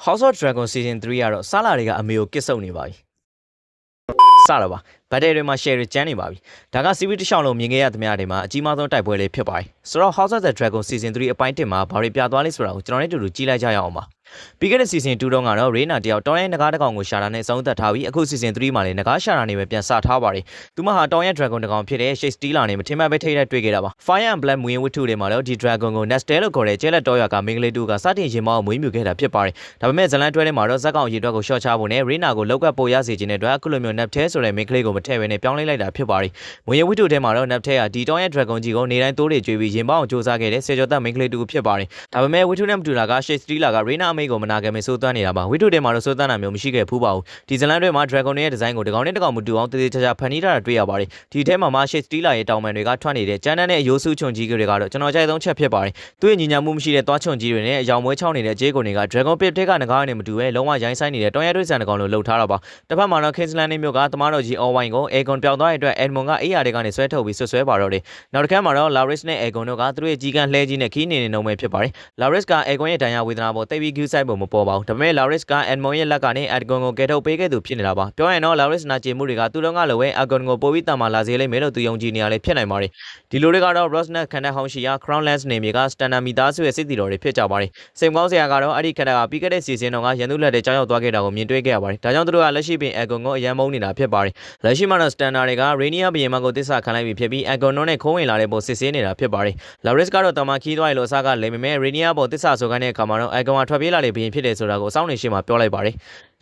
House of Dragon Season 3ကတော့စလာတွေက အမေကိုကစ်ဆုပ်နေပါပြီစလာပါဘတ်တယ်တွေမှာ share ကျန်းနေပါပြီဒါက series တစ်လျှောက်လုံးမြင်ခဲ့ရသမျှတွေမှာအကြီးမားဆုံးတိုက်ပွဲလေးဖြစ်ပါတယ်ဆိုတော့ House of the Dragon Season 3အပိုင်း1မှာဘာတွေပြသွားလဲဆိုတာကိုကျွန်တော်နဲ့တူတူကြည့်လိုက်ကြရအောင်ပါပြီးခဲ့တဲ့ season 2တုန်းကတော့ Reina တယောက်တောင်ရဲ့ငကားတစ်ကောင်ကိုရှာတာနဲ့ဆုံးသက်ထားပြီးအခု season 3မှာလည်းငကားရှာတာနဲ့ပဲပြန်စထားပါတယ်သူမဟာတောင်ရဲ့ dragon တစ်ကောင်ဖြစ်တဲ့ Shade Stealer နဲ့မထင်မှတ်ပဲထိတ်တဲ့တွေ့ခဲ့တာပါ Fire and Blood မွေးဝတ္ထုတွေမှာတော့ဒီ dragon ကို Nestle လို့ခေါ်တဲ့ကျဲလက်တော်ရွာကမင်းကလေးတူကစတင်ရင်မောင်းမွေးမြူခဲ့တာဖြစ်ပါတယ်ဒါပေမဲ့ဇလန်တွဲထဲမှာတော့ဇက်ကောင်ရေတွက်ကိုရှော့ချဖို့နဲ့ Reina ကိုလောက်ကပိုရစေခြင်းတဲ့အတွက်အခုလိုမျိုး Nestle ဆိုတဲ့မင်းကလေးကိုမထည့်ဘဲနဲ့ပြောင်းလဲလိုက်တာဖြစ်ပါတယ်မွေးဝတ္ထုထဲမှာတော့ Nestle ကဒီတောင်ရဲ့ dragon ကြီးကိုနေတိုင်းတိုးတွေကျွေးပြီးရင်မောင်းအောင်စူးစမ်းခဲ့တဲ့ဆေကျော်သက်မင်းကလေးတူဖြစ်ပါတယ်ဒါပေမဲ့ဝတ္ထုနဲ့မတူတာက Shade Stealer က Reina အမေကိုမနာခံမဆိုးသွမ်းနေတာပါဝိတုထဲမှာတော့စိုးတန်းတာမျိုးမရှိခဲ့ဘူးပါဘူးဒီဇလန်တွေမှာ Dragon ရဲ့ဒီဇိုင်းကိုတကောင်နဲ့တကောင်မတူအောင်တည်တည်ချာချာဖန်တီးထားတာတွေ့ရပါတယ်ဒီထဲမှာ Shade Stealer ရဲ့တောင်ပန်တွေကထွက်နေတဲ့ကျန်းတန်းတဲ့အယိုးစုချုံကြီးတွေကတော့ကျွန်တော်ကြိုက်ဆုံးချက်ဖြစ်ပါတယ်သူ့ရဲ့ညီညာမှုမရှိတဲ့သွားချုံကြီးတွေနဲ့အယောင်မွဲချောင်းနေတဲ့ဂျေးကုန်တွေက Dragon Pit ထဲကငကားနဲ့မတူပဲလုံးဝရိုင်းဆိုင်နေတဲ့တောင်ရဲတွေဆန်တကောင်လိုလှုပ်ထားတာပါတစ်ဖက်မှာတော့ Kingsland နဲ့မြို့ကသမားတော်ကြီး All Wine ကို Aegon ပျောက်သွားတဲ့အတွက် Edmond ကအေးရာတွေကနေဆွဲထုတ်ပြီးဆွဲပါတော့တယ်နောက်တစ်ခါမှာတော့ Laris နဲ့ Aegon တို့ကသူတို့ရဲ့ကြီးကန်းလှဲကြီးနဲ့ခီးနေနှုံပဲဖြစ်ပါတယ် Laris က Aegon ရဲ့ဒဏ်ရာဝေဒနာပေါ်တိတ်ပြီး Q side ပုံမပေါ်ပါဘူးဒါပေမဲ့ Laris က Edmond ရဲ့လက်ကနေ Aegon ကိုကယ်ထုတ်ပေးခဲ့သူဖြစ်နေတာပါပြောရင်တော့ Laris နာကျင်မှုတွေကသူတို့ကလိုပဲ Aegon ကိုပိုပြီးတန်မာလာစေလိမ့်မယ်လို့သူယုံကြည်နေရလေဖြစ်နိုင်ပါတယ်ဒီလိုတွေကတော့ Ross နဲ့ခန္ဓာဟောင်းရှိရာ Crown Lands နေမြေက Standard မီသားစုရဲ့စစ်တီတော်တွေဖြစ်ကြပါတယ်စိတ်ကောင်းစရာကတော့အဲ့ဒီခန္ဓာကပြီးခဲ့တဲ့ season တော့ကရန်သူလက်တွေကြောက်ရောက်သွားခဲ့တာကိုမြင်တွေ့ခဲ့ရပါတယ်ဒါကြောင့်သူတို့ကလက်ရှိပင် Aegon ကိုအရန်မုန်းနေတာဖြစ်ပါတယ်လက်ရှိမှာတော့ Standard တွေက Rhaenyra ဘုရင်မကိုတစ္ဆာခံလိုက်ပြီးဖြစ်ပြီး Aegon တို့နဲ့ခိုးဝင်လာတဲ့ပုံစစ်ဆေးနေတာဖြစ်ပါတယ် Laris ကတော့တမန်ခီးသွားရလို့အစားကလိမ့်မယ် Rhaenyra ပေါ်တစ္ဆာဆိုခိုင်းတဲ့အခါမှာတော့ Aegon ကထွက်ပြေးလာတဲ့ဘုရင်ဖြစ်တယ်ဆိုတာကိုအဆောင်နေရှိမှပြောလိုက်ပါတယ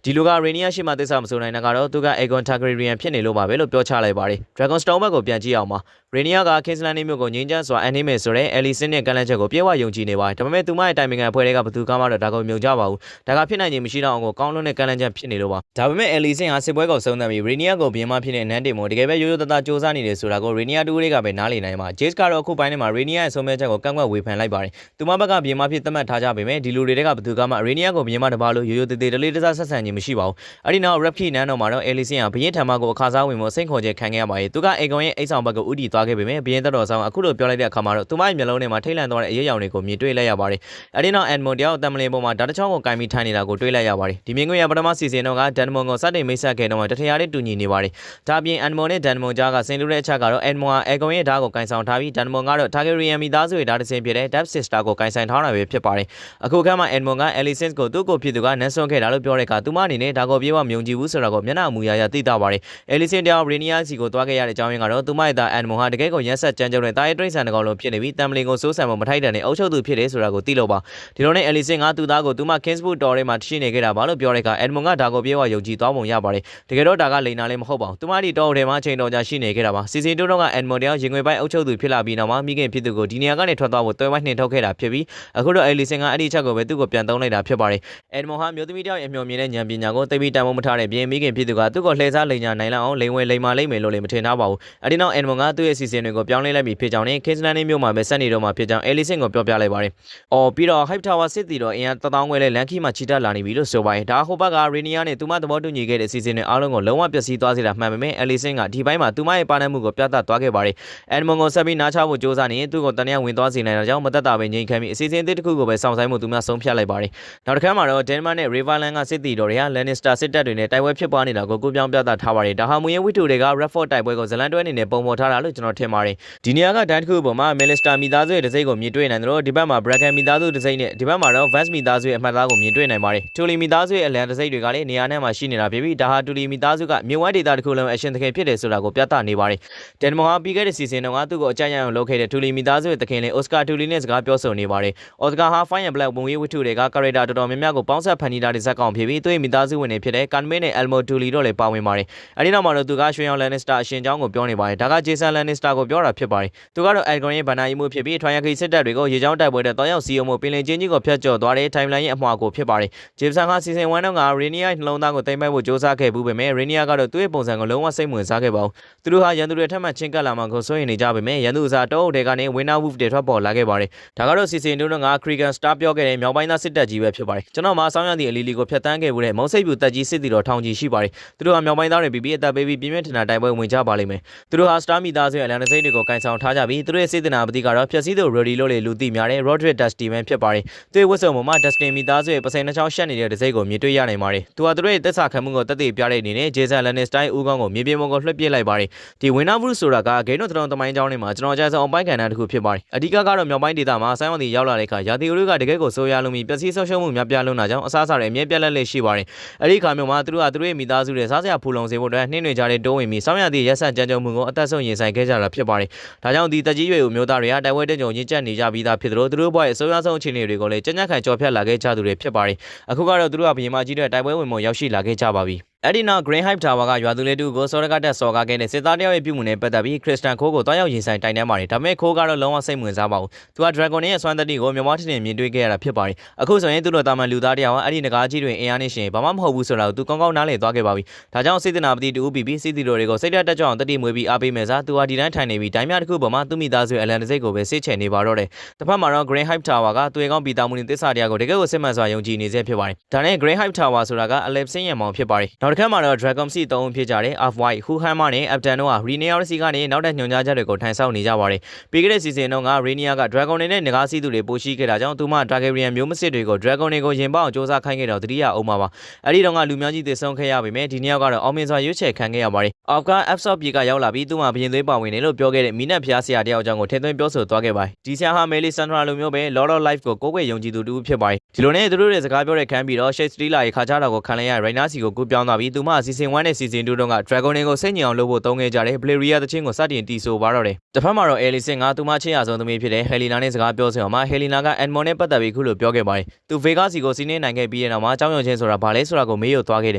်ဒီလူက Rhaenyra ရှိမှသစ္စာမဆိုနိုင်တာကတော့သူက Aegon Targaryen ဖြစ်နေလို့ပါပဲလို့ပြောချလိုက်ပါတယ် Dragonstone ဘက်ကိုပြန်ကြည့်အောင်ပါ Rhaenyra က Kingsland မြို့ကိုငြိမ်းချမ်းစွာအန်နီမေဆိုတဲ့ Alicent နဲ့ကန့်လန့်ချက်ကိုပြေဝယုံကြည်နေပါတယ်ဒါပေမဲ့သူမရဲ့တိုင်ပင်ခံအဖွဲ့တွေကဘသူကမှတော့ဒါကိုမြုံကြပါဘူးဒါကဖြစ်နိုင်ခြင်းမရှိတော့အောင်ကိုကောင်းလွန်းတဲ့ကန့်လန့်ချက်ဖြစ်နေလို့ပါဒါပေမဲ့ Alicent ဟာစစ်ပွဲကိုဆုံးသက်ပြီး Rhaenyra ကိုဘင်းမဖြစ်တဲ့နန်းတင်မို့တကယ်ပဲရိုးရိုးသားသားစူးစမ်းနေတယ်ဆိုတာကို Rhaenyra တူတွေကပဲနားလည်နိုင်မှာ Jace ကတော့အခုပိုင်းထဲမှာ Rhaenyra ရဲ့ဆုံးဖြတ်ချက်ကိုကန့်ကွက်ဝေဖန်လိုက်ပါတယ်သူမဘက်ကဘင်းမဖြစ်သတ်မှတ်ထားကြပေမဲ့ဒီလူတွေကဘသူကမှ Rhaenyra ကိုဘင်းမတပါလို့ရိုးရိုးသေးသေးတလေးတစားဆက်ဆံခြင်းမရှိပါဘူးအဲ့ဒီနောက် Rapki နန်းတော်မှာတော့ Alicent ဟာဘရင်ထံမှကိုအခါစားဝင်ဖို့စိတ်ခေါ်ချက်ခံခဲ့ရပါတယ်သူက Aegon ရဲ့အိတ်ဆောင်ဘက်ကိုဥတီသွားခဲ့ပေမဲ့ဘရင်တော်ဆောင်အခုလိုပြောလိုက်တဲ့အခါမှာတော့သူမရဲ့မျက်လုံးထဲမှာထိတ်လန့်သွားတဲ့အရေးအယောင်တွေကိုမြင်တွေ့လိုက်ရပါတယ်အဲ့ဒီနောက် Edmond တယောက်အတမလင်းပေါ်မှာဓာတ်တစ်ချောင်းကိုကင်ပြီးထိုင်နေတာကိုတွေ့လိုက်ရပါတယ်ဒီမြင်ကွင်းရပထမ season တော့က Denmon ကိုစတင်မိတ်ဆက်ခဲ့တော့တထရာလေးတူညီနေပါတယ်ဒါပြင် Edmond နဲ့ Denmon ကြားကဆင်လူတဲ့အချက်ကတော့ Edmond ဟာ Aegon ရဲ့ဓာတ်ကိုကင်ဆောင်ထားပြီး Denmon ကတော့ Targaryen မိသားစုရဲ့ဓာတ်တစ်စင်ဖြစ်တဲ့ Death Sister ကိုကင်ဆောင်ထားတာပဲဖြစ်ပါတယ်အခုခါမှာ Edmond က Alicent ကိုသူ့ကိုဖြစ်သူကနန်းဆွန့်ခဲ့တာလို့ပြောတဲ့အခါသူမအနေနဲ့ဒါကိုပြေဝမယုံကြည်ဘူးဆိုတာကိုမျက်နှာမူရရသိတာပါတယ် Alicent တယောက် Rhaenyra စီကိုသွားခဲ့ရတဲ့အကြောင်းရင်းကတော့သူမရဲ့သား Edmond ဟာတကယ်ကိုရက်ဆက်ကြမ်းကြုတ်တဲ့တာရဲတိရစ္ဆာန်တစ်ကောင်လုံးဖြစ်နေပြီးတမ်ဘလင်ကိုစိုးဆန်ဖို့မထိုက်တန်တဲ့အုပ်ချုပ်သူဖြစ်တယ်ဆိုတာကိုသိလို့ပါဒီလိုနဲ့ Alicent ကသူ့သားကိုသူမ Kingswood တော်ထဲမှာရှိနေခဲ့တာပါလို့ပြောတဲ့အခါ Edmond ကဒါကိုပြေဝယုံကြည်သွားပုံရပါတယ်တကယ်တော့ဒါကလိန်နာလည်းမဟုတ်ပါဘူးသူမဒီတော်ထဲမှာအချိန်တော်ကြာရှိနေခဲ့တာပါ season 2တော့က Edmond တယောက်ရင်ငွေပိုင်းအုပ်ချုပ်သူဖြစ်လာပြီးနောက်မှာမိခင်ဖြစ်သူကိုဒီနေရာကနေထွက်သွားဖို့တွဲဝိုင်းနှင်ထုတ်ခဲ့တာဖြစ်ပြီးအခုတော့ Alicent ကအဲ့ဒီချက်ကိုပဲသူ့ကိုပြန်သုံးလိုက်တာဖြစ်ပါတယ် Edmond ဟာမျိုးသမီးတယောက်ရဲ့အမျှော်မြင်တဲ့ဉာဏ်ပညာကိုသိပြီးတန်ဖိုးမထားတဲ့ပြင်မိခင်ဖြစ်သူကသူ့ကိုလှည့်စားလိန်ညာနိုင်လောက်အောင်လိန်ဝဲလိန်မာလိမ့်မယ်လို့လည်းမထင်ထားပါဘူးအဲ့ဒီနောက် Edmond ကသူ့ရဲ့ season တွေကိုပြောင်းလဲလိုက်ပြီးဖြစ်ကြောင်းနဲ့ Kingsland မြို့မှာပဲဆက်နေတော့မှာဖြစ်ကြောင်း Alicent ကိုပြောပြလိုက်ပါတယ်အော်ပြီးတော့ Hype Tower စစ်တီတော့အင်အား1000ခွဲလဲလန်ခီမှာချီတက်လာနေပြီလို့ဆိုပါတယ်ဒါဟိုဘက်က Rhaenyra နဲ့သူမသဘောတူညီခဲ့တဲ့ season တွေအားလုံးကိုလုံးဝပျက်စီးသွားစေတာမှန်ပေမဲ့ Alicent ကဒီပိုင်းမှာသူမရဲ့ပါနမှုကိုပြသသွားခဲ့ပါတယ် Edmond ကိုဆက်ပြီးနားချဖို့စ조사နေရင်သူ့ကိုတနည်းဝင်သွားစေနိုင်တာကြောင့်မသက်တာပဲငြိမ်ခံပြီးအစီအစဉ်တစ်ခုကိုပဲစောင့်ဆိုင်မှုသူများဆုံးဖြတ်လိုက်ပါတယ်နောက်တစ်ခါမှာတော့ Denmark နဲ့ Riverland ကစစ်တီတော်တွေက Lannister စစ်တပ်တွေနဲ့တိုက်ပွဲဖြစ်ပွားနေတာကိုကိုပြောင်းပြသထားပါတယ်ဒါဟာမူရင်းဝိတုတွေက Redford တိုက်ပွဲကိုဇလန်တွဲအနေနဲ့ပုံဖော်ထားတာလို့ကျွန်တော်ထင်ပါတယ်ဒီနေရာကဒိုင်းတစ်ခုပေါ်မှာ Melistar မိသားစုရဲ့တစိမ့်ကိုမြင်တွေ့နိုင်တယ်လို့ဒီဘက်မှာ Bracken မိသားစုတစိမ့်နဲ့ဒီဘက်မှာတော့ Vance မိသားစုရဲ့အမှတ်အသားကိုမြင်တွေ့နိုင်ပါတယ် Tully မိသားစုရဲ့အလံတစိမ့်တွေကလည်းနေရာနဲ့မှာရှိနေတာဖြစ်ပြီးဒါဟာ Tully မိသားစုကမြေဝမ်းဒေသတစ်ခုလုံးအရှင်သခင်ဖြစ်တယ်ဆိုတာကိုပြသနေပါတယ် Denmon ဟာပြီးခဲ့တဲ့ season တုန်းကသူ့ကိုအကြမ်းရအောင်လုပ်ခဲ့တဲ့ Tully မိသားစုရဲ့သခင်လေး Oscar Tully နဲ့စကားပြောဆိုနေပါတယ် Oscar ဟာ Fire and Blood ဘုံရေးဝတ္ထုတွေက character တော်တော်များများကိုပေါင်းစပ်ဖန်တီးထားတဲ့ဇာတ်ကောင်ဖြစ်ပြီးသူ့ရဲ့မိသားစုဝင်တွေဖြစ်တဲ့ Canmay နဲ့ Elmo Tully တို့လည်းပါဝင်ပါတယ်အဲဒီနောက်မှာတော့သူကရွှေရောင် Lannister အရှင်เจ้าကိုပြောနေပါတယ်ဒါက Jason Lannister ကိုပြောတာဖြစ်ပါတယ်သူကတော့ Aegon ရဲ့ဗန္နာယီမှုဖြစ်ပြီးထွန်ရခိစစ်တပ်တွေကိုရေချောင်းတိုက်ပွဲတဲ့တောင်ရောက်စီယုံမှုပင်လယ်ချင်းကြီးကိုဖျက်ကျော်သွားတဲ့ timeline ရဲ့အမှားကိုဖြစ်ပါတယ် Jason က season 1တုန်းက Rhaenyra နှလုံးသားကိုသိမ်းပိုက်ဖို့စ조사ခဲ့ဘူးပေမဲ့ Rhaenyra ကတော့သူ့ရဲ့ပုံစံကိုလုံးဝစိတ်ဝင်စားခဲ့ပါဘူးသူတို့ဟာရန်သူတွေထပ်မံချင်းကပ်လာမှကိုစိုးရိမ်နေကြပေမဲ့ရန်သူအစားတောအုပ်တွေကနေ Winter Wolf တွေထွက်ပေါ်လာခဲ့ပါတယ်ဒါကတော့ season 2တုန်းက Cregan Star ပြောခဲ့တဲ့မြောက်ပိုင်းသားစစ်တပ်ကြီးပဲဖြစ်ပါတယ်ကျွန်တော်မှာဆောင်းရသည့်အလီလီကိုဖျက်ဆီးခဲ့မှုတဲ့ မုံစိတ်ပြူတက်ကြီးစစ်တီတော်ထောင်ကြီးရှိပါတယ်သူတို့ဟာမြောက်ပိုင်းသားတွေ BB အသက်ပေးပြီးပြင်းပြင်းထန်ထန်တိုက်ပွဲဝင်ကြပါလိမ့်မယ်သူတို့ဟာစတာမီသားဆိုရဲ့အလန်ဒစိတ်တွေကိုကင်ဆောင်ထားကြပြီးသူတို့ရဲ့စေတနာပတိကတော့ဖြက်စီးသူရိုဒီလို့လေလူသိများတဲ့ Roderick Dusty ပဲဖြစ်ပါတယ်သူရဲ့ဝတ်စုံပေါ်မှာ Dustin မီသားဆိုရဲ့ပစိန်နှချောင်းရှက်နေတဲ့ဒစိတ်ကိုမြင်တွေ့ရနိုင်ပါတယ်သူဟာသူတို့ရဲ့သက်စာခံမှုကိုတက်တည်ပြတဲ့အနေနဲ့ Jason Lannister ဦးခေါင်းကိုမြေပြင်ပေါ်ကိုလွှတ်ပစ်လိုက်ပါတယ်ဒီ Winterfell ဆိုတာက Game of Thrones သမိုင်းကြောင်းတွေမှာကျွန်တော်ကြားဆုံးအပိုင်းကဏ္ဍတစ်ခုဖြစ်ပါတယ်အဓိကကတော့မြောက်ပိုင်းဒေသမှာဆိုင်းဝမ်တီရောက်လာတဲ့အခါရာသီဥတုကတကယ်ကိုဆိုးရွားလုံးပြီးပျက်စီးဆုံးရှုံးမှုများပြားလွန်းတာကြောင့်အစားအစာတွေအမြဲပြတ်လက်ရှိပါတယ်အဲ့ဒီခါမျိုးမှာသူတို့ကသူတို့ရဲ့မိသားစုတွေစားစရာဖူလုံစေဖို့အတွက်နှင်းတွေကြားတဲ့တိုးဝင်ပြီးစောင်းရသည့်ရက်ဆက်ကြမ်းကြုတ်မှုကိုအသက်ဆုံးရင်ဆိုင်ခဲ့ကြတာဖြစ်ပါတယ်ဒါကြောင့်ဒီတက်ကြီးရွယ်ဦးမျိုးသားတွေကတိုက်ပွဲတက်ကြုံရင့်ကျက်နေကြပြီးသားဖြစ်သလိုသူတို့ဘဝရဲ့အဆိုးရွားဆုံးအခြေအနေတွေကိုလည်းကြံ့ကြံ့ခံကြော်ဖြတ်လာခဲ့ကြသူတွေဖြစ်ပါတယ်အခုကတော့သူတို့ကဘီယမကြီးတွေတိုက်ပွဲဝင်မှုရောက်ရှိလာခဲ့ကြပါပြီအဲ့ဒီနောက် Green Hive Tower ကရွာသူလေးတူကိုစောရကတက်စော်ကားခဲ့တဲ့စစ်သားတယောက်ရဲ့ပြုမှုနဲ့ပတ်သက်ပြီးခရစ်စတန်ခိုးကိုတွားရောက်ရင်ဆိုင်တိုင်တန်းပါတယ်ဒါပေမဲ့ခိုးကတော့လုံးဝစိတ်ဝင်စားပါဘူးသူက Dragon ရဲ့ဆွမ်းသတ္တိကိုမြမထင်မြင်တွေ့ခဲ့ရတာဖြစ်ပါတယ်အခုဆိုရင်သူတို့တာမန်လူသားတယောက်ကအဲ့ဒီငကားကြီးတွေအင်အားနဲ့ရှင်ဘာမှမဟုတ်ဘူးဆိုတာကိုသူကောင်းကောင်းနားလည်သွားခဲ့ပါပြီဒါကြောင့်စေတနာပတိတူပြီးပြီးစီတီတို့တွေကိုစိတ်တက်ကြွအောင်တတိမွေးပြီးအားပေးမယ်စားသူဟာဒီတိုင်းထိုင်နေပြီးတိုင်းများတစ်ခုပေါ်မှာသူ့မိသားစုအလန်တစိတ်ကိုပဲစစ်ချယ်နေပါတော့တယ်တစ်ဖက်မှာတော့ Green Hive Tower ကသူ့ရဲ့ကောင်းပီတာမှုနဲ့တစ္ဆာတရားကိုတကယ်ကိုစစ်မှန်စွာယုံကြည်နေစေဖြစ်ပါတယ်ဒါနဲ့ Green Hive Tower ဆိုတာကအလက်စင်းရံမောင်ဖြစ်ပါတယ်နောက်တစ်ခါမှာတော့ Dragon Sea 3ဦးဖြစ်ကြတဲ့ Off-White, Huhammer နဲ့ Abdon တို့ဟာ Rhaenyra စီကနေနောက်ထပ်ညွှန်ကြားချက်တွေကိုထိုင်ဆောင်နေကြပါတယ်ပြီးခဲ့တဲ့ season တုန်းက Rhaenyra က Dragon တွေနဲ့ငကားစီးသူတွေပိုရှိခဲ့တာကြောင့်သူမ Targaryen မျိုးမစစ်တွေကို Dragon တွေကိုရင်ပေါအောင်စ조사ခိုင်းခဲ့တော့တတိယအုံးမှာပါအဲ့ဒီတုန်းကလူမျိုးကြီးတည်ဆုံခဲ့ရပေမဲ့ဒီနှစ်ယောက်ကတော့အောင်မြင်စွာရွေးချယ်ခံခဲ့ရပါတယ် Off က Absorb ပြေကရောက်လာပြီးသူ့မှာဘရင်သွေးပါဝင်တယ်လို့ပြောခဲ့တဲ့မိနက်ဖျားဆရာတယောက်အကြောင်းကိုထည့်သွင်းပြောဆိုသွားခဲ့ပါတယ်ဒီဆရာဟာ Melisandre လိုမျိုးပဲ Lord of Life ကိုကိုးကွယ်ယုံကြည်သူတူဖြစ်ပါတယ်ဒီလိုနဲ့သူတို့ရဲ့စကားပြောတဲ့ခန်းပြီးတော့ Shade Stealer ရဲ့ခါချတာကိုခံလိုက်ရ Rhaenyra စီကိုကူးပြောင်းသွားပြီးသူမ season 1နဲ့ season 2တုန်းက Dragon တွေကိုစိတ်ညစ်အောင်လုပ်ဖို့သုံးခဲ့ကြတဲ့ Valeria တချင်းကိုစတင်တီးဆိုပါတော့တယ်တစ်ဖက်မှာတော့ Alicent ကသူမချစ်ရဆုံးသမီးဖြစ်တဲ့ Helena နဲ့စကားပြောဆိုအောင်မှာ Helena က Edmond နဲ့ပတ်သက်ပြီးခုလိုပြောခဲ့ပါတယ်သူ Vega စီကိုစီးနေနိုင်ခဲ့ပြီးတဲ့နောက်မှာအကြောင်းရုံချင်းဆိုတာဘာလဲဆိုတာကိုမေးရသွားခဲ့တ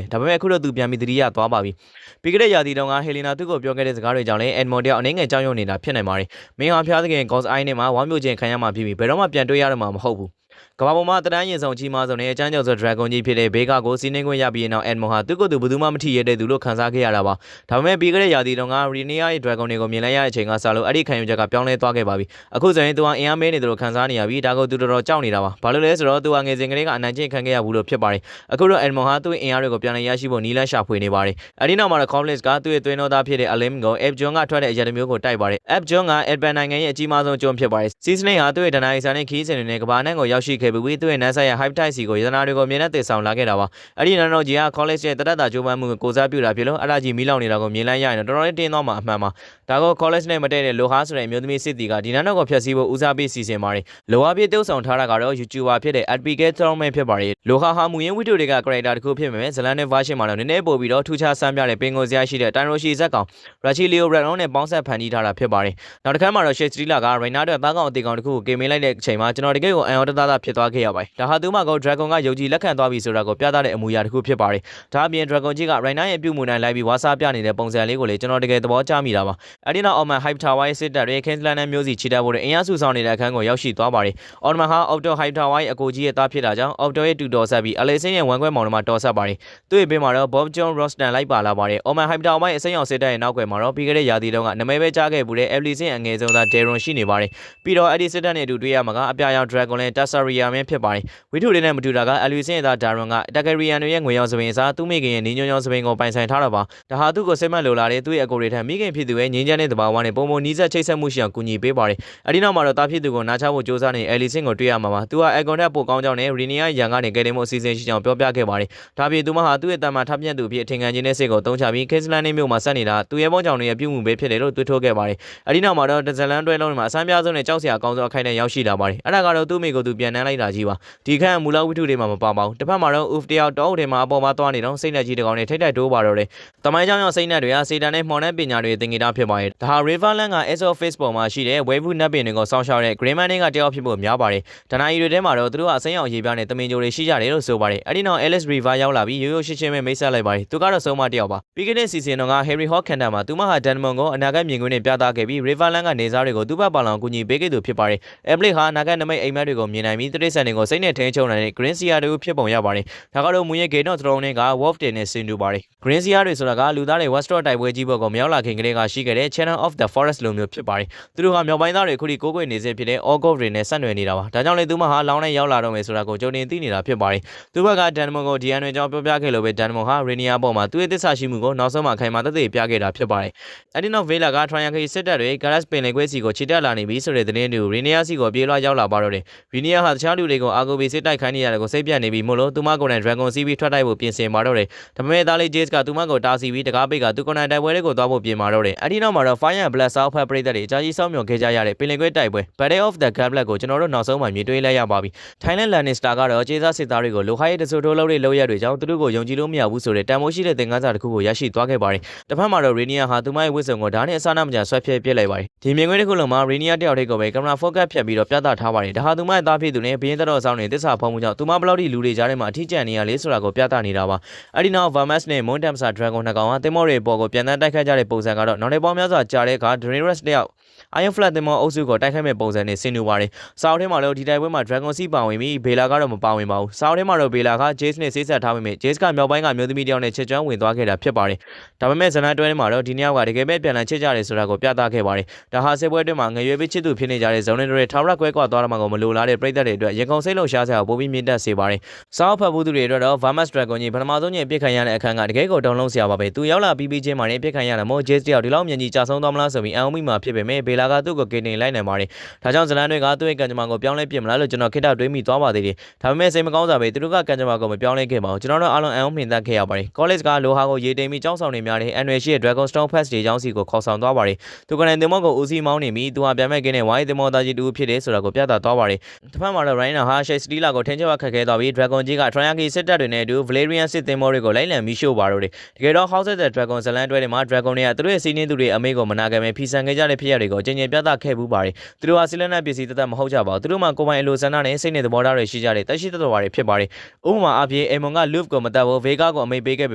ယ်ဒါပေမဲ့အခုတော့သူပြန်ပြီးသတိရသွားပါပြီပြီးခဲ့တဲ့ရာသီတုန်းက Helena သူ့ကိုပြောခဲ့တဲ့စကားတွေကြောင့်လည်း Edmond တယောက်အနေငယ်ကြောက်ရွံ့နေတာဖြစ်နိုင်ပါတယ်မင်းဟာဖျားသခင် God's Eye နဲ့မှာဝမ်းမျိုးချင်းခံရမှာဖြစ်ပြီးဘယ်တော့မှပြန်တွေ့ရတော့မှာမဟုတ်ဘူးကမ္ဘာပေါ်မှာတန်းရင်ဆောင်ကြီးမားဆုံးနဲ့အကျန်းကျော်ဆို Dragon ကြီးဖြစ်တဲ့ဘေကာကိုစီးနှင်းခွင့်ရပြီးနောက် Edmond ဟာသူ့ကိုယ်သူဘယ်သူမှမထိရတဲ့သူလို့ခံစားခဲ့ရတာပါဒါပေမဲ့ပြီးခဲ့တဲ့ရာသီတုန်းက Rhaenyra ရဲ့ Dragon တွေကိုမြင်လိုက်ရတဲ့အချိန်ကစလို့အဲ့ဒီခံယူချက်ကပြောင်းလဲသွားခဲ့ပါပြီအခုဆိုရင်သူဟာအင်အားမဲနေတယ်လို့ခံစားနေရပြီးဒါကိုသူတော်တော်ကြောက်နေတာပါဘာလို့လဲဆိုတော့သူဟာငယ်စဉ်ကလေးကအနိုင်ကျင့်ခံခဲ့ရဘူးလို့ဖြစ်ပါတယ်အခုတော့ Edmond ဟာသူ့အင်အားတွေကိုပြန်လည်ရရှိဖို့နီးလန်းရှာဖွေနေပါတယ်အဲ့ဒီနောက်မှာတော့ Corlys ကသူ့ရဲ့သွေးနှောသားဖြစ်တဲ့ Alim ကို Abjon ကထွက်တဲ့အရာတစ်မျိုးကိုတိုက်ပါတယ် Abjon က Edban နိုင်ငံရဲ့အကြီးမားဆုံးကျွန်းဖြစ်ပါတယ် Seasoning ဟာသူ့ရဲ့ဒဏ္ဍာရီစာနဲ့ခီးစင်တွေနဲ့ကဘာနန်းကိုရောက်ရှိခဲ့ပြီးသူ့ရဲ့နန်းဆိုင်ရာ Hive Tide စီကိုရတနာတွေကိုမြင်တဲ့တည်ဆောင်လာခဲ့တာပါအဲ့ဒီနန်းတော်ကြီးက College ရဲ့တရတ္တာကြိုးပမ်းမှုကိုကိုစားပြုတာဖြစ်လို့အရာကြီးမီးလောင်နေတာကိုမြင်လိုက်ရရင်တော်တော်လေးတင်းသွားမှာအမှန်ပါဒါကို College နဲ့မတည့်တဲ့လိုဟာဆိုတဲ့အမျိုးသမီးစစ်တီကဒီနန်းတော်ကိုဖျက်ဆီးဖို့ဦးစားပေးစီစဉ်ပါတယ်လိုဟာပြေတုပ်ဆောင်ထားတာကတော့ YouTuber ဖြစ်တဲ့ Abigail Thorne ဖြစ်ပါတယ်လိုဟာဟာမူရင်းဝိတုတွေက character တစ်ခုဖြစ်ပေမဲ့ဇလန်နဲ့ version မှာတော့နည်းနည်းပို့ပြီးတော့ထူးခြားဆန်းပြတဲ့ပင်ကိုစရာရှိတဲ့တိုင်ရိုရှိဇက်ကောင် Rachilio Redon နဲ့ပေါင်းဆက်ဖန်တီးထားတာဖြစ်ပါတယ်နောက်တစ်ခါမှာတော့ Shade Stealer က Rhaenyra အတွက်သားကောင်အသေးကောင်တစ်ခုကိုကင်မေးလိုက်တဲ့အချိန်မှာကျွန်တော်တကယ်ကိုအံ့ဩတသားဖြစ်သွားခဲ့ရပါတယ်ဒါဟာသူမက Dragon ကယုံကြည်လက်ခံသွားပြီဆိုတာကိုပြသတဲ့အမူအရာတစ်ခုဖြစ်ပါတယ်ဒါအပြင် Dragon ကြီးက Rhaenyra ရဲ့ပြုမှုတိုင်းလိုက်ပြီးဝါစာပြနေတဲ့ပုံစံလေးကိုလေကျွန်တော်တကယ်သဘောကျမိတာပါအဲ့ဒီနောက် Ottman Hive Tower ရဲ့စစ်တပ်တွေ Kingsland နဲ့မျိုးစီချီတက်ဖို့တဲ့အင်အားစုဆောင်နေတဲ့အခန်းကိုရောက်ရှိသွားပါတယ် Ottman ဟာ Otto Hive Tower ရဲ့အကိုကြီးရဲ့သားဖြစ်တာကြောင့် Otto ရဲ့တူတော်ဆက်ပြီး Alicent ရဲ့ဝမ်းခွဲမောင်နှမတော်ဆက်ပါတယ်သူ့ရဲ့ဘေးမှာတော့ Bob Jon Roston လိုက်ပါလာပါတယ် Ottman Hive Tower ရဲ့အစိမ်းရောင်စစ်တပ်ရဲ့နောက်ွယ်မှာတော့ပြီးခဲ့တဲ့ရာသီတုန်းကနမဲပဲကြားခဲ့ဘူးတဲ့ Alicent အငယ်ဆုံးသား Daeron ရှိနေပါတယ်ပြီးတော့အဲ့ဒီစစ်တပ်နဲ့အတူတွေ့ရမှာကအပြာရောင် Dragon နဲ့ Targaryen မင်းဖြစ်ပါတယ်ဝိထုတွေနဲ့မတူတာက Alicent ရဲ့သား Daeron က Targaryen တွေရဲ့ငွေရောင်စပင်အစားသူ့မိခင်ရဲ့နင်းညွန့်ညွန့်စပင်ကိုပိုင်ဆိုင်ထားတာပါဒါဟာသူ့ကိုစိတ်မလိုလာတဲ့သူ့ရဲ့အကိုတွေထံမိခင်ဖြစ်သူရဲ့ငင်းချမ်းတဲ့တဘာဝနဲ့ပုံမနီးစပ်ချိတ်ဆက်မှုရှိအောင်ကူညီပေးပါတယ်အဲ့ဒီနောက်မှာတော့တာဖြစ်သူကိုနားချဖို့စ조사နေ Alicent ကိုတွေ့ရမှာပါသူဟာ Aegon ထက်ပိုကောင်းကြောင်းနဲ့ Rhaenyra ရန်ကနေကယ်တင်မှုအစီအစဉ်ရှိကြောင်းပြောပြခဲ့ပါတယ်ဒါပြင်သူမဟာသူ့ရဲ့တမန်ထပ်ပြတ်သူဖြစ်အထင်ခံခြင်းနဲ့စိတ်ကိုတုံးချပြီး Kingsland မြို့မှာဆက်နေတာသူရဲ့ဘောကြောင့်ရဲ့ပြုမှုပဲဖြစ်တယ်လို့တွေးထုတ်ခဲ့ပါတယ်အဲ့ဒီနောက်မှာတော့ Tezlan တွဲလုံးမှာအဆန်းပြားဆုံးနဲ့ကြောက်စရာအကောင်းဆုံးအခိုင်နဲ့ရောက်ရှိလာပါတယ်အဲ့ဒါကတော့သူ့မိကိုသူပြန်နှမ်းလိုက်တာကြီးပါဒီခန့်မူလဝိထုတွေမှာမပါပါဘူးတစ်ဖက်မှာတော့ Uf တယောက်တောအုပ်ထဲမှာအပေါ်မှာသွားနေတော့စိတ်နဲ့ကြီးတကောင်နဲ့ထိတ်တိုက်တိုးပါတော့တယ်တမိုင်းကြောင်ရောက်စိတ်နဲ့တွေကစေတန်နဲ့မှော်နဲ့ပညာတွေသင်္ကေတဖြစ်ပါတယ်ဒါဟာ Riverland က Ace of Face ပေါ်မှာရှိတဲ့ Wave နတ်ပင်တွေကိုစောင့်ရှောက်တဲ့ Greyman တွေကတယောက်ဖြစ်ဖို့များပါတယ်ဒဏ္ဍာရီတွေထဲမှာတော့သူတို့ကအစိမ်းရောင်ရေပြားနဲ့တမင်ကြိုတွေရှိကြတယ်လို့ဆိုပါတယ်အဲ့ဒီနောက် Alice River ရောက်လာပြီးရိုးရိုးရှင်းရှင်းပဲမိတ်ဆက်လိုက်ပါတယ်သူကတော့ဆုံးမတယောက်ပါပြီးခဲ့တဲ့ season တုန်းက Harry Hawk ခန္ဓာမှာသူမဟာ Denmon ကိုအနာဂတ်မြင်ကွင်းနဲ့ပြသခဲ့ပြီး Riverland ကနေစားတွေကိုသူ့ဘက်ပါလောင်ကူညီပေးခဲ့သူဖြစ်ပါတယ် Emily ဟာအနာဂတ်နမိတ်အိမ်မက်တွေကိုမြင်နိုင်ပြီးတ တိရစ္ဆာန်တွေကိုစိတ်နဲ့ထိန်းချုပ်နိုင်တဲ့ Green Seer တို့ဖြစ်ပုံရပါတယ်။ဒါကတော့မူရဲ့ Game of Thrones နဲ့က Wolf တင်နဲ့ဆင်တူပါတယ်။ Green Seer တွေဆိုတာကလူသားတွေ Westeros တိုက်ပွဲကြီးဘက်ကိုမရောက်လာခင်ကတည်းကရှိခဲ့တဲ့ Channel of the Forest လိုမျိုးဖြစ်ပါတယ်။သူတို့ကမြောက်ပိုင်းသားတွေခုထိကိုးကွယ်နေစေဖြစ်တဲ့ Orgoth တွေနဲ့ဆက်နွယ်နေတာပါ။ဒါကြောင့်လေသူမဟာလောင်းနဲ့ရောက်လာတော့မယ်ဆိုတာကိုကြိုတင်သိနေတာဖြစ်ပါတယ်။သူဘက်က Daemon ကို Diane တွေကြောင့်ပြောပြခဲ့လို့ပဲ Daemon ဟာ Rhaenyra ပေါ်မှာသူ့ရဲ့သစ္စာရှိမှုကိုနောက်ဆုံးမှာခိုင်မာသက်သေပြခဲ့တာဖြစ်ပါတယ်။အဲဒီနောက် Vela က Triangle စစ်တပ်တွေ Garrett ပင်လယ်ကွေ့စီကိုခြေတက်လာနေပြီဆိုတဲ့သတင်းတွေကို Rhaenyra စီကိုပြေးလွှားရောက်လာပါတော့တယ်။ Rhaenyra ဟာတခြားလူတွေကိုအာဂိုဘီစစ်တိုက်ခိုင်းနေရတယ်ကိုစိတ်ပြတ်နေပြီမို့လို့သူမကိုယ်တိုင် Dragon စီးပြီးထွက်တိုက်ဖို့ပြင်ဆင်ပါတော့တယ်။ဒါပေမဲ့သားလေး Jace ကသူမကိုတားဆီးပြီးတကားပိတ်ကသူကိုယ်တိုင်တိုက်ပွဲတွေကိုသွားဖို့ပြင်ပါတော့တယ်။အဲဒီနောက်မှာတော့ Fire and Blood ဆောက်ဖက်ပရိသတ်တွေအကြီးစောင့်မျှော်ခဲ့ကြရတဲ့ပင်လယ်ကွေ့တိုက်ပွဲ Battle of the Goblet ကိုကျွန်တော်တို့နောက်ဆုံးမှာမြင်တွေ့လိုက်ရပါပြီ။ Thailand Lannister ကတော့ကျေးစားစစ်သားတွေကိုလိုခိုင်းတဲ့တဆိုးထိုးလုပ်တဲ့လောက်ရတွေကြောင့်သူတို့ကိုယုံကြည်လို့မရဘူးဆိုတဲ့တန်ဖိုးရှိတဲ့သင်ခန်းစာတစ်ခုကိုရရှိသွားခဲ့ပါတယ်။တစ်ဖက်မှာတော့ Rhaenyra ဟာသူမရဲ့ဝတ်စုံကိုဓာတ်နဲ့အစနာမကျဆွဲဖြဲပစ်လိုက်ပါတယ်။ဒီမြင်ကွင်းတစ်ခုလုံးမှာ Rhaenyra တယောက်တည်းကိုပဲကင်မရာ focus ဖြတ်ပြီးတော့ပြသထားပါတယ်။ဒါဟာသူမရဲ့သားဖြစ်သူနဲ့ဘင်းတော်ဆောင်နေသစ္စာဖော်မှုကြောင့်သူမဘယ်လောက်ထိလူတွေကြားထဲမှာအထီးကျန်နေရလဲဆိုတာကိုပြသနေတာပါ။အဲဒီနောက် Vermes နဲ့ Montempsa Dragon နှစ်ကောင်ဟာတင်မောတွေပေါ်ကိုပြန်တန်းတိုက်ခိုက်ကြတဲ့ပုံစံကတော့နောက်တစ်ပေါင်းများစွာကြာတဲ့အခါ Daenerys တယောက်Iron Flat တင်မောအုပ်စုကိုတိုက်ခိုက်မဲ့ပုံစံနဲ့ဆင်နူပါတယ်။စာအုပ်ထဲမှာလည်းဒီတိုက်ပွဲမှာ Dragon Sea ပါဝင်ပြီး Bella ကတော့မပါဝင်ပါဘူး။စာအုပ်ထဲမှာတော့ Bella က Jace နဲ့ဆေးဆက်ထားပေမဲ့ Jace ကမြောက်ပိုင်းကမျိုးသမီးတယောက်နဲ့ချစ်ကျွမ်းဝင်သွားခဲ့တာဖြစ်ပါတယ်။ဒါပေမဲ့ဇလန်တွဲထဲမှာတော့ဒီနှစ်ယောက်ကတကယ်ပဲပြန်လည်ချစ်ကြတယ်ဆိုတာကိုပြသခဲ့ပါတယ်။ဒါဟာစစ်ပွဲအတွင်းမှာငရွယ်ပြီးချစ်သူဖြစ်နေကြတဲ့ဇုံနေတွေထာဝရကွဲကွာသွားတာမှကိုမလိုလားတဲ့ပရိသတ်တွေအတွက်ရင်ကုန်စိတ်လှုပ်ရှားစရာပိုပြီးမြင့်တက်စေပါတယ်။စာအုပ်ဖတ်ဖို့သူတွေအတွက်တော့ Vermes Dragon ကြီးပထမဆုံးညအပြစ်ခံရတဲ့အခန်းကတကယ်ကိုတုံလုံးစရာပါပဲ။သူရောက်လာပြီးချင်းမှလည်းအပြစ်ခံရတာမို့ Jace တယောက်ဒီလောက်မြင်ကြီးကြာဆုံးသွားမလားဆိုပြီးအံ့ဩမိမှာဖြစ်ပေမဲ့ Bella ကသူ့ကိုကယ်တင်လိုက်နိုင်ပါတယ်။ဒါကြောင့်ဇလန်တွေကသူ့ရဲ့ကံကြမ္မာကိုပြောင်းလဲပြင်မလားလို့ကျွန်တော်ခေတ္တတွေးမိသွားပါသေးတယ်။ဒါပေမဲ့စိတ်မကောင်းစွာပဲသူတို့ကကံကြမ္မာကိုမပြောင်းလဲခဲ့ပါဘူး။ကျွန်တော်တို့အားလုံးအံ့ဩမြင်တတ်ခဲ့ရပါတယ်။ College ကလိုဟာကိုရေတိမ်ပြီးကြောင်းဆောင်နေများတဲ့ Annual ရှိတဲ့ Dragonstone Pass တွေကြောင်းစီကိုခေါ်ဆောင်သွားပါတယ်။သူကလည်းတင်မောကိုဦးစီးမောင်းနေပြီးသူဟာပြန်မဲ့ကင်းနဲ့ဝိုင်းတင်မောသားကြီးတူဖြစ်တယ်ဆိုတာကိုပြသသွားပါတယ်။တစ်ဖက်မှာတော့ Rhaenyra ဟာ Shae Stila ကိုထင်ချက်ခက်ခဲသွားပြီး Dragon ကြီးက Triangle စစ်တပ်တွေနဲ့အတူ Valyrian စစ်တင်မောတွေကိုလိုက်လံပြီးရှို့ပါတော့တယ်။တကယ်တော့ House of the Dragon ဇလန်တွဲတွေမှာ Dragon တွေကသူတို့ရဲ့စီးနှင်းသူတွေအမေကိုမနာခံပဲဖီဆန်ခဲ့ကြတဲ့ဖြစ်ရပ်တွေကိုအကျဉ်းချင်းပြသခဲ့ပူးပါတယ်။သူတို့ဟာဆီလန်နဲ့ပစ္စည်းသက်မဟုတ်ကြပါဘူး။သူတို့မှာကိုယ်ပိုင်အလိုဆန္ဒနဲ့စိတ်နဲ့သဘောထားတွေရှိကြတဲ့တရှိတတော်တွေဖြစ်ပါတယ်။ဥပမာအဖြစ်အေမွန်က Luke ကိုမတတ်ဘူး Vega ကိုအမိပေးခဲ့ပေ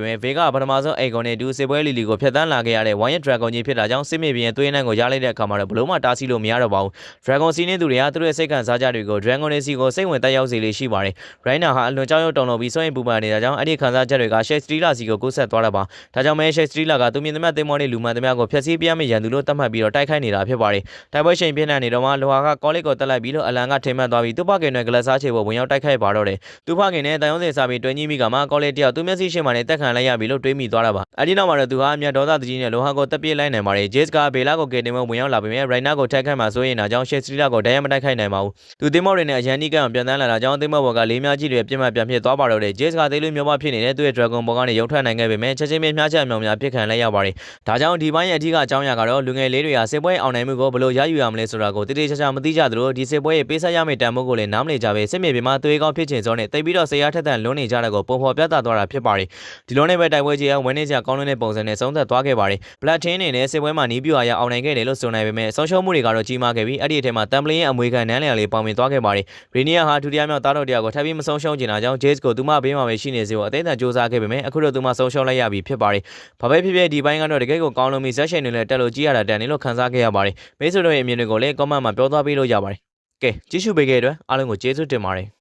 မဲ့ Vega ကပထမဆုံးအိမ်ကုန်နဲ့အတူစစ်ပွဲလီလီကိုဖျက်ဆီးလာခဲ့ရတဲ့ Wine Dragon ကြီးဖြစ်တာကြောင့်စစ်မြေပြင်သွေးနှံကိုရလိုက်တဲ့အခါမှာတော့ဘလို့မှတားဆီးလို့မရတော့ပါဘူး။ Dragon စီးနှင်းသူတွေကသူတို့ရဲ့စိတ်ခံစားချက်တွေကို Dragon တွေစီကိုစိတ်ဝင်တက်ရောက်စေလေရှိပါတယ်။ Rhaenyra ဟာအလွန်ကြောက်ရွံ့တုန်လှုပ်ပြီးစိုးရိမ်ပူပန်နေတာကြောင့်အဲ့ဒီခံစားချက်တွေက Shae Stila စီကိုကူးဆက်သွားတာပါ။ဒါကြောင့်မဲ Shae Stila ကသူမြင်သမျှတင်မောနဲ့လူမှန်သမျှကိုဖျက်ဆီးပြမယ့်ရန်သူလို့သတ်မှတ်ပြီးတော့တိုက်ခိုက်နေတာဖြစ်ပါတယ်။တိုက်ပွဲချိန်ပြင်းထန်နေတော့မှလိုဟာက College ကိုတက်လိုက်ပြီးလို့အလံကထင်မှတ်သွားပြီးသူ့ဖခင်နဲ့ဂလက်စားချေဖို့ဝင်ရောက်တိုက်ခိုက်ပါတော့တယ်။သူ့ဖခင်နဲ့တန်ရုံးစင်စားပြီးတွင်ကြီးမိကမှ College တယောက်သူ့မျက်စိရှိမှနဲ့တက်ခံလိုက်ရပြီလို့တွေးမိသွားတာပါ။အဲဒီနောက်မှာတော့သူဟာအမျက်ဒေါသတကြီးနဲ့လိုဟာကိုတက်ပြေးလိုက်နိုင်ပါတယ်။ Jace က Bella ကိုကယ်တင်ဖို့ဝင်ရောက်လာပေမဲ့ Rhaenyra ကိုတိုက်ခိုက်မှဆိုရင်တာကြောင့် Shae Stila ကိုတရားမတိုက်ခိုက်နိုင်ပါဘူး။သူတင်မောတွေနဲ့အရန်နီးကံပြန်တန်းလာတာကြောင့်တင်မောဘော်ကလေးများကြီးတွေပြစ်မှတ်ပြန်ဖြစ်သွားပါတော့တယ်။ Jace ကသေးလေးမျိုးမဖြစ်နေတဲ့သူ့ရဲ့ Dragon ဘော်ကနေရုံထွက်နိုင်ခဲ့ပေမဲ့ချက်ချင်းပဲမြှားချက်အမြောင်များပြစ်ခံလိုက်ရပါတယ်။ဒါကြောင့်ဒီပိုင်းရဲ့အထူးအကြောင်းအရာကတော့လူငယ်လေးတွေဟာစစ်ပွဲအောင်နိုင်မှုကိုဘယ်လိုရယူရမလဲဆိုတာကိုတည်တည်ချာချာမသိကြသလိုဒီစစ်ပွဲရဲ့ပေးဆက်ရမယ့်တန်ဖိုးကိုလည်းနားမလည်ကြပဲစစ်မြေပြင်မှာသွေးကောင်းဖြစ်ချင်စောနဲ့တိတ်ပြီးတော့ဆရာထက်တန်လွန်းနေကြတဲ့ကိုပုံဖော်ပြသသွားတာဖြစ်ပါတယ်။ဒီလိုနဲ့ပဲတိုက်ပွဲကြီးကဝင်းနေစရာကောင်းတဲ့ပုံစံနဲ့ဆုံးသက်သွားခဲ့ပါတယ်။ Black Team အနေနဲ့စစ်ပွဲမှာနီးပြူအားရအောင်နိုင်ခဲ့တယ်လို့ဆိုနိုင်ပေမဲ့ဆုံးရှုံးမှုတွေကတော့ကြီးမားခဲ့ပြီးအဲ့ဒီအထက်မှာတမ်ပလင်းရဲ့အမွေခံနန်းလျာလေးပေါင်မြင်သွားခဲ့ပါတယ်။ Rhaenyra ဟာဒုတိယမြောက်သားတော်တရားကိုထပ်ပြီးမဆုံးရှုံးကျင်တာကြောင့် Jace ကိုသူမဘေးမှာပဲရှိနေစေဖို့အသေးအံစူးစမ်းခဲ့ပေမဲ့အခုတော့သူမဆုံးရှုံးလိုက်ရပြီဖြစ်ပါတယ်။ဘာပဲဖြစ်ဖြစ်ဒီပိုင်းကတော့တကယ်ကိုကောင်းလုံးပြီးဇက်ရှင်တွေလည်းတက်လို့ကြည့်ရတာတန်တယ်လို့ခံစားခဲ့ရပါတယ်။မိတ်ဆွေတို့ရဲ့အမြင်တွေကိုလည်း comment မှာပြောသွားပေးလို့ရပါတယ်။ကဲကြည့်ရှုပေးခဲ့တဲ့အတွက်အားလုံးကိုကျေးဇူးတင်ပါတယ်။